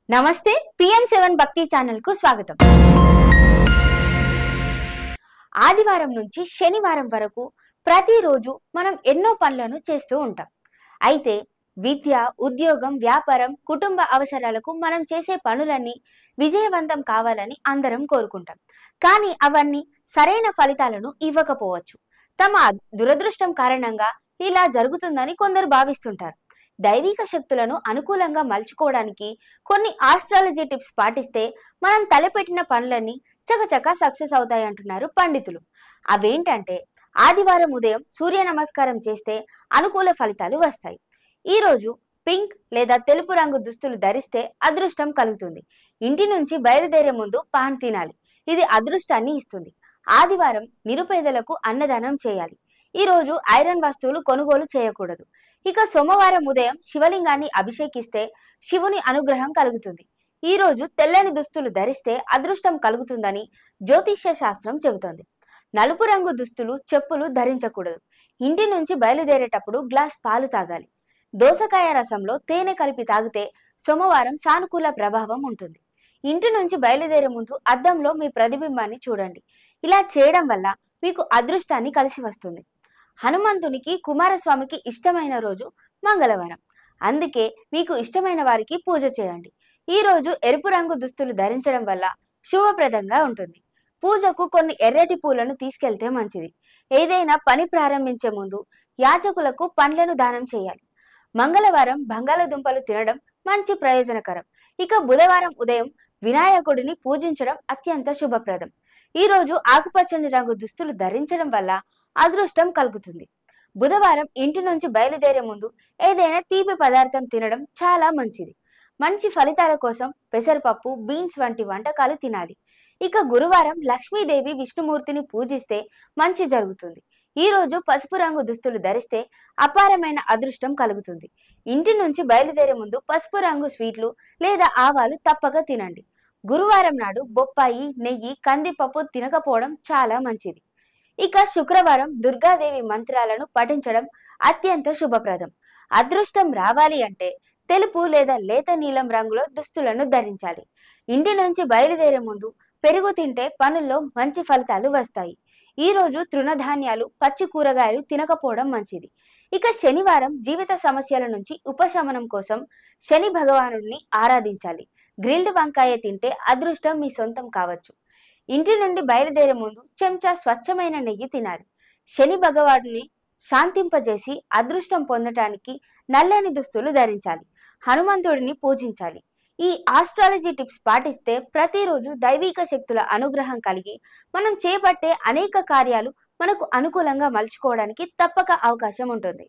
నమస్తే PM7 భక్తి channel కు స్వాగతం। ఆదివారం నుంచి శనివారం వరకు ప్రతిరోజు మనం ఎన్నో పనులను చేస్తూ ఉంటాం। అయితే విద్య, ఉద్యోగం, వ్యాపారం, కుటుంబ అవసరాలకు మనం చేసే పనులన్నీ విజయవంతం కావాలని అందరం కోరుకుంటాం। కానీ అవన్నీ సరైన ఫలితాలను ఇవ్వకపోవచ్చు। తమ దురదృష్టం కారణంగా ఇలా జరుగుతుందని కొందరు భావిస్తుంటారు। దైవిక శక్తులను అనుకూలంగా మలుచుకోవడానికి కొన్ని ఆస్ట్రాలజీ టిప్స్ పాటిస్తే మనం తలపెట్టిన పనులన్నీ చకచక సక్సెస్ అవుతాయి అంటున్నారు పండితులు। అవేంటంటే ఆదివారం ఉదయం సూర్య నమస్కారం చేస్తే అనుకూల ఫలితాలు వస్తాయి। ఈ రోజు పింక్ లేదా తెలుపు రంగు దుస్తులు ధరిస్తే అదృష్టం కలుగుతుంది। ఇంటి నుంచి బయలుదేరే ముందు పాన్ తినాలి, ఇది అదృష్టాన్ని ఇస్తుంది। ఆదివారం నిరుపేదలకు అన్నదానం చేయాలి। ఈ రోజు ఐరన్ వస్తువులు కొనుగోలు చేయకూడదు। ఇక సోమవారం ఉదయం శివలింగాన్ని అభిషేకిస్తే శివుని అనుగ్రహం కలుగుతుంది। ఈ రోజు తెల్లని దుస్తులు ధరిస్తే అదృష్టం కలుగుతుందని జ్యోతిష్య శాస్త్రం చెబుతోంది। నలుపు రంగు దుస్తులు, చెప్పులు ధరించకూడదు। ఇంటి నుంచి బయలుదేరేటప్పుడు గ్లాస్ పాలు తాగాలి। దోసకాయ రసంలో తేనె కలిపి తాగితే సోమవారం సానుకూల ప్రభావం ఉంటుంది। ఇంటి నుంచి బయలుదేరే ముందు అద్దంలో మీ ప్రతిబింబాన్ని చూడండి। ఇలా చేయడం వల్ల మీకు అదృష్టాన్ని కలిసి వస్తుంది। హనుమంతునికి, కుమారస్వామికి ఇష్టమైన రోజు మంగళవారం, అందుకే మీకు ఇష్టమైన వారికి పూజ చేయండి। ఈ రోజు ఎరుపు రంగు దుస్తులు ధరించడం వల్ల శుభప్రదంగా ఉంటుంది। పూజకు కొన్ని ఎర్రటి పూలను తీసుకెళ్తే మంచిది। ఏదైనా పని ప్రారంభించే ముందు యాచకులకు పండ్లను దానం చేయాలి। మంగళవారం బంగాళదుంపలు తినడం మంచి ప్రయోజనకరం। ఇక బుధవారం ఉదయం వినాయకుడిని పూజించడం అత్యంత శుభప్రదం। ఈ రోజు ఆకుపచ్చని రంగు దుస్తులు ధరించడం వల్ల అదృష్టం కలుగుతుంది। బుధవారం ఇంటి నుంచి బయలుదేరే ముందు ఏదైనా తీపి పదార్థం తినడం చాలా మంచిది। మంచి ఫలితాల కోసం పెసరపప్పు, బీన్స్ వంటి వంటకాలు తినాలి। ఇక గురువారం లక్ష్మీదేవి, విష్ణుమూర్తిని పూజిస్తే మంచి జరుగుతుంది। ఈ రోజు పసుపు రంగు దుస్తులు ధరిస్తే అపారమైన అదృష్టం కలుగుతుంది। ఇంటి నుంచి బయలుదేరే ముందు పసుపు రంగు స్వీట్లు లేదా ఆవాలు తప్పక తినండి। గురువారం నాడు బొప్పాయి, నెయ్యి, కందిపప్పు తినకపోవడం చాలా మంచిది। ఇక శుక్రవారం దుర్గాదేవి మంత్రాలను పఠించడం అత్యంత శుభప్రదం। అదృష్టం రావాలి అంటే తెలుపు లేదా లేత నీలం రంగులో దుస్తులను ధరించాలి। ఇంటి నుంచి బయలుదేరే ముందు పెరుగు తింటే పనుల్లో మంచి ఫలితాలు వస్తాయి। ఈ రోజు తృణధాన్యాలు, పచ్చి కూరగాయలు తినకపోవడం మంచిది। ఇక శనివారం జీవిత సమస్యల నుంచి ఉపశమనం కోసం శని భగవానుడిని ఆరాధించాలి। గ్రిల్డ్ వంకాయ తింటే అదృష్టం మీ సొంతం కావచ్చు। ఇంటి నుండి బయలుదేరే ముందు చెంచా స్వచ్ఛమైన నెయ్యి తినాలి। శని భగవానుడిని శాంతింపజేసి అదృష్టం పొందటానికి నల్లని దుస్తులు ధరించాలి। హనుమంతుడిని పూజించాలి। ఈ ఆస్ట్రాలజీ టిప్స్ పాటిస్తే ప్రతిరోజు దైవిక శక్తుల అనుగ్రహం కలిగి మనం చేపట్టే అనేక కార్యాలు మనకు అనుకూలంగా మలుచుకోవడానికి తప్పక అవకాశం ఉంటుంది।